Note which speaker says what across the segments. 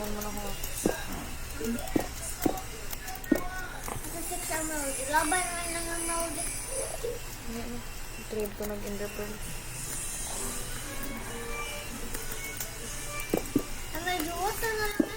Speaker 1: Tulungan mo na ako.
Speaker 2: Ito 6 ang mawag. Laban naman lang ang mawag.
Speaker 1: Trade ko nag-interpret.
Speaker 2: Ang may duwata na lang.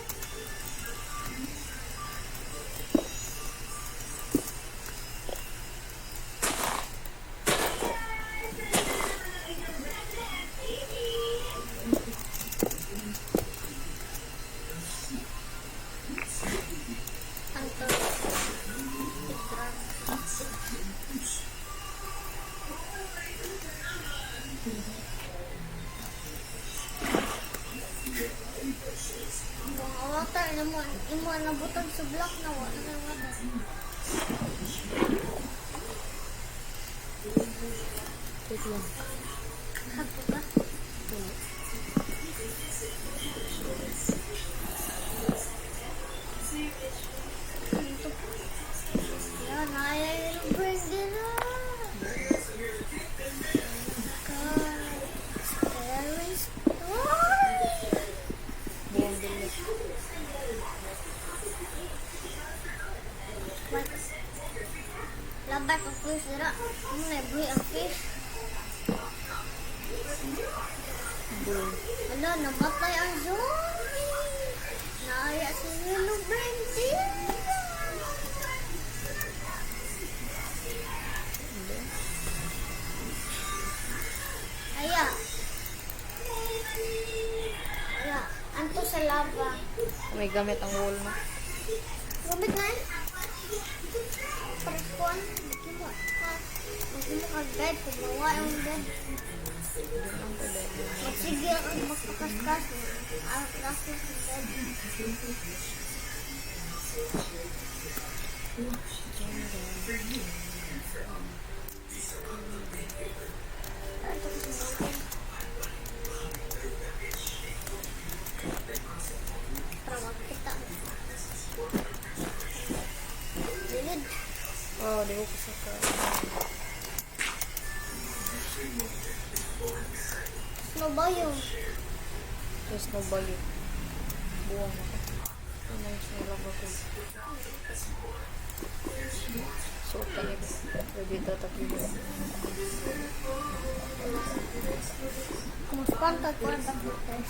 Speaker 2: Water imo na butang sa block na wala na water.
Speaker 1: Wait lang.
Speaker 2: Hapo ka. Yan, ay break din na. Scary story.
Speaker 1: Buong bilis.
Speaker 2: Labat ang fish dira. Ano na buhi ang fish?
Speaker 1: Buong.
Speaker 2: Ano, namatay ang zombie. Naaya si Willow Brandy. Aya. Aya. Anto sa lava.
Speaker 1: May gamit ang wall na.
Speaker 2: Gamit na eh. Parkuan. Magkimo ka guide. Kumawa yung bed. Magsige ang magpakaskas. Ang kaskas ng bed. Para makita. Dilid.
Speaker 1: Oh, di ko kasaka.
Speaker 2: Snow ba yun?
Speaker 1: Yes, no balik. Buong ako. Ano yung sinulog ako? Suot ka nito. Pwede tatakilin.
Speaker 2: Kumuspan ka ko ang bakit.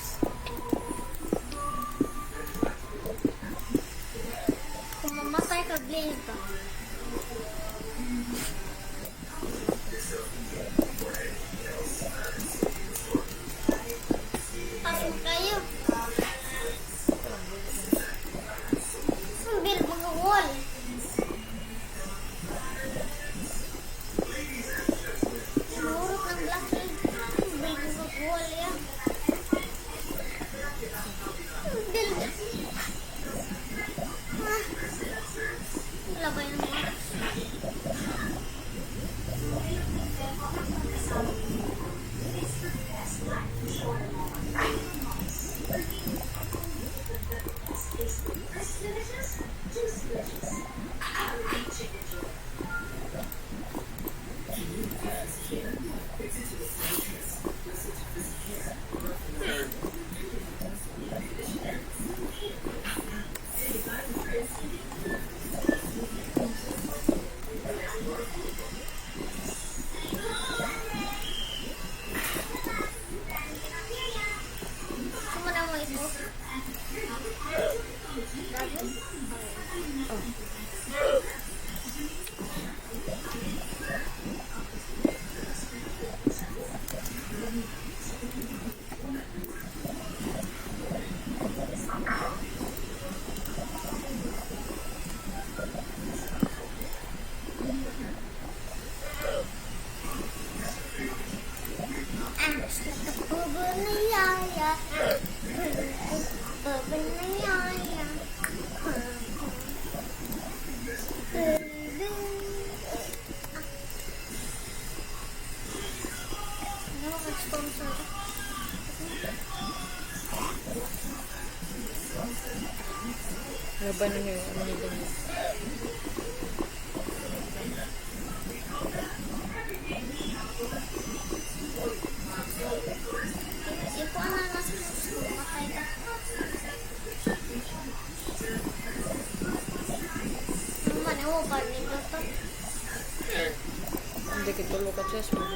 Speaker 2: Kung mamatay ka, blade ka. Pasok kayo. Ang build mga wall. Nurot ng black egg. Ang build mga wall yan. Ang build. Wala ba yung mga? Sumana mo ito? Grabe. Bubunayaya. Bubunayaya. Ano ka sponsor?
Speaker 1: Laban ninyo yung ano nito niya.
Speaker 2: Ipo na nasa school. Matay ka.
Speaker 1: Titulo ka chess mo.